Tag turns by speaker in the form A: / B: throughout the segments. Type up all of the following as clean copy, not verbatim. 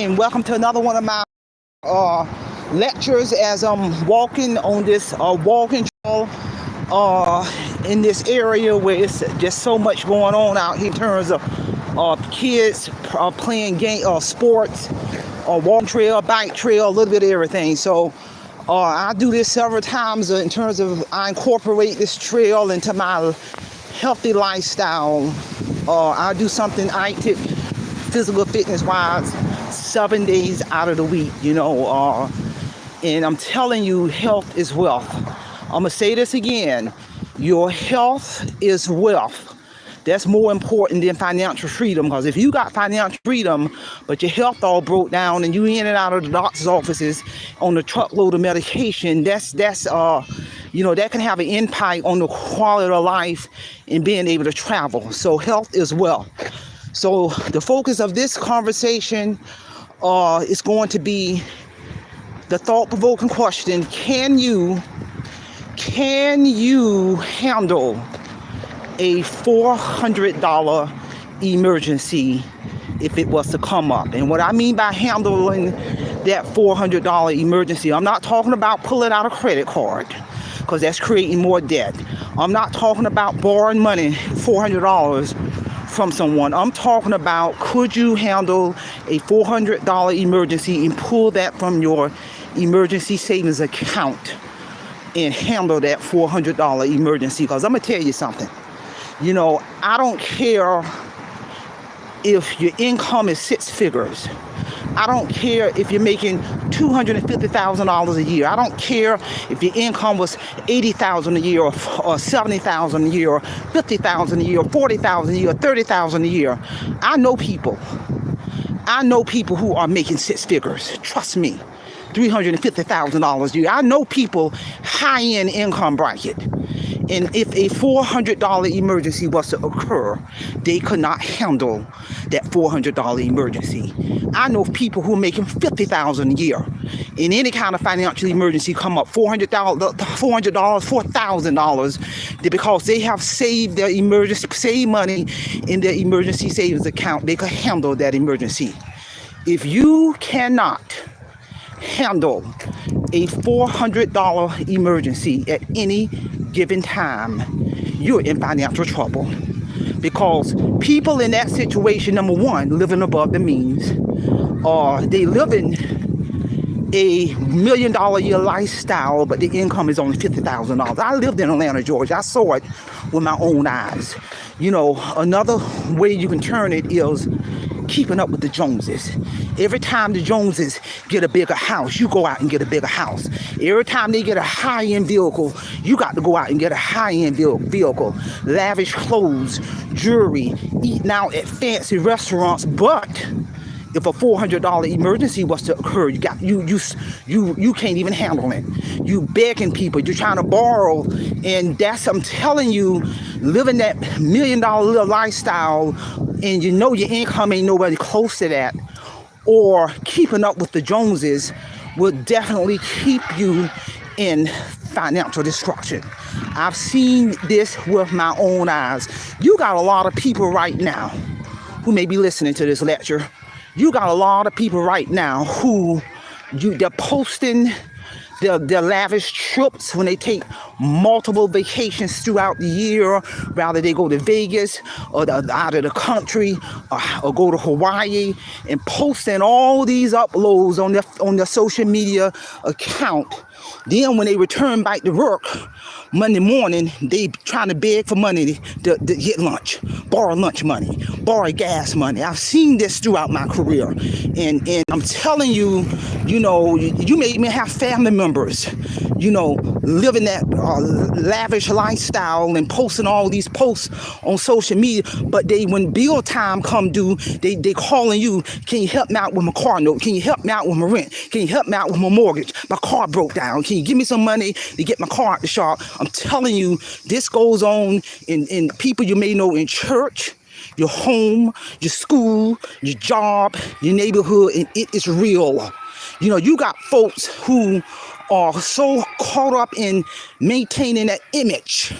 A: and welcome to another one of my lectures as I'm walking on this walking trail in this area where it's just so much going on out here in terms of kids playing sports, walking trail, bike trail, a little bit of everything. So I do this several times in terms of I incorporate this trail into my healthy lifestyle. I do something active, physical fitness wise, 7 days out of the week, and I'm telling you, health is wealth. I'm gonna say this again, your health is wealth. That's more important than financial freedom, because if you got financial freedom but your health all broke down and you in and out of the doctor's offices on a truckload of medication, that can have an impact on the quality of life and being able to travel. So health is wealth. So the focus of this conversation is going to be the thought-provoking question: Can you handle a $400 emergency if it was to come up? And what I mean by handling that $400 emergency, I'm not talking about pulling out a credit card, because that's creating more debt. I'm not talking about borrowing money, $400 from someone. I'm talking about, could you handle a $400 emergency and pull that from your emergency savings account and handle that $400 emergency? Because I'm gonna tell you something. I don't care if your income is six figures. I don't care if you're making $250,000 a year. I don't care if your income was $80,000 a year or $70,000 a year or $50,000 a year or $40,000 a year or $30,000 a year. I know people who are making six figures. Trust me, $350,000 a year. I know people high-end income bracket. And if a $400 emergency was to occur, they could not handle that $400 emergency. I know people who are making $50,000 a year. In any kind of financial emergency come up, $400, $4,000, because they have saved money in their emergency savings account, they could handle that emergency. If you cannot handle a $400 emergency at any given time, you're in financial trouble, because people in that situation, number one, living above the means, or they live in a $1 million a year lifestyle, but the income is only $50,000. I lived in Atlanta, Georgia. I saw it with my own eyes. Another way you can turn it is keeping up with the Joneses. Every time the Joneses get a bigger house, you go out and get a bigger house. Every time they get a high-end vehicle, you got to go out and get a high-end vehicle. Lavish clothes, jewelry, eating out at fancy restaurants. But if a $400 emergency was to occur, you can't even handle it. You begging people, you're trying to borrow, and I'm telling you, living that $1 million little lifestyle, and your income ain't nobody close to that, or keeping up with the Joneses, will definitely keep you in financial destruction. I've seen this with my own eyes. You got a lot of people right now who may be listening to this lecture. You got a lot of people right now who they're posting their lavish trips when they take multiple vacations throughout the year. Rather they go to Vegas or out of the country or go to Hawaii, and posting all these uploads on their social media account. Then when they return back to work Monday morning, they trying to beg for money to get lunch, borrow lunch money, borrow gas money. I've seen this throughout my career, and I'm telling you, you may even have family members, living that lavish lifestyle and posting all these posts on social media. But when bill time come due, they calling you. Can you help me out with my car note? Can you help me out with my rent? Can you help me out with my mortgage? My car broke down. Can you give me some money to get my car out the shop? I'm telling you, this goes on in people you may know in church, your home, your school, your job, your neighborhood, and it is real. You got folks who are so caught up in maintaining that image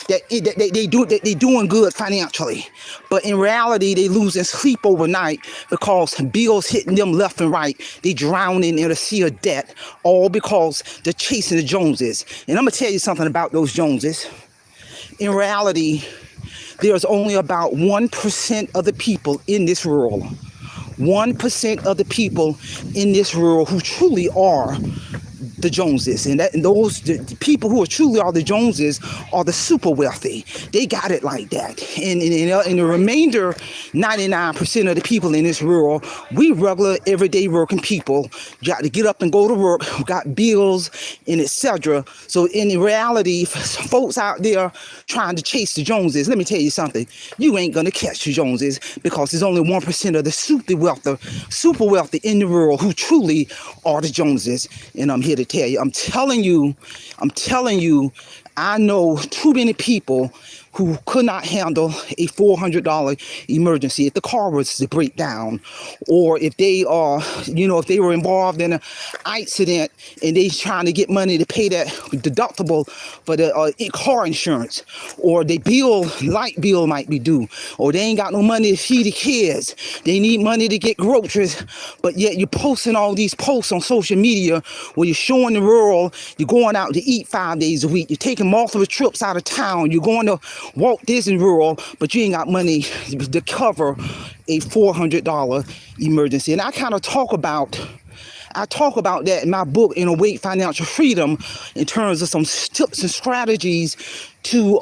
A: they doing good financially, but in reality they losing sleep overnight because bills hitting them left and right. They drowning in a sea of debt, all because they're chasing the Joneses. And I'm gonna tell you something about those Joneses. In reality, there's only about 1% of the people in this world, 1% of the people in this world who truly are the Joneses, and those the people who are truly are the Joneses are the super wealthy. They got it like that. And the remainder 99% of the people in this world, we regular everyday working people, got to get up and go to work, got bills and etc. So in reality, folks out there trying to chase the Joneses, let me tell you something, you ain't gonna catch the Joneses, because there's only 1% of the super wealthy in the world who truly are the Joneses. And I'm here to tell you, I'm telling you, I know too many people who could not handle a $400 emergency if the car was to break down, or if they are, if they were involved in an accident and they trying to get money to pay that deductible for the car insurance, or their light bill might be due, or they ain't got no money to feed the kids. They need money to get groceries, but yet you're posting all these posts on social media where you're showing the world you're going out to eat 5 days a week, you're taking multiple trips out of town, you're going to Walt Disney World, but you ain't got money to cover a $400 emergency. And I kind of talk about that in my book, In Awake Financial Freedom, in terms of some tips and strategies to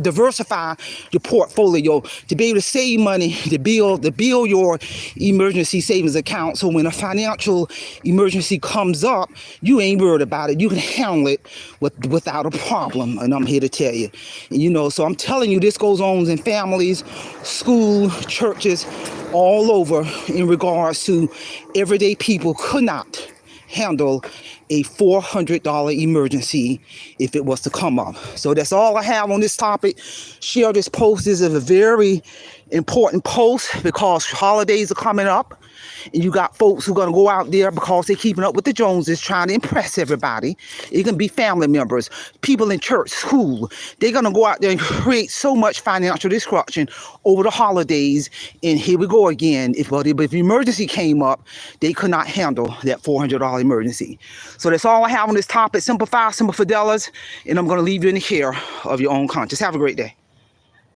A: diversify your portfolio, to be able to save money, to build your emergency savings account. So when a financial emergency comes up, you ain't worried about it. You can handle it without a problem. And I'm here to tell you, so I'm telling you, this goes on in families, school, churches, all over, in regards to everyday people could not handle a $400 emergency if it was to come up. So that's all I have on this topic. Share this post. This is a very important post because holidays are coming up, and you got folks who are going to go out there because they're keeping up with the Joneses, trying to impress everybody. It can be family members, people in church, school. They're going to go out there and create so much financial destruction over the holidays. And here we go again. If emergency came up, they could not handle that $400 emergency. So that's all I have on this topic. Simple Fidelity, and I'm going to leave you in the care of your own conscience. Have a great day.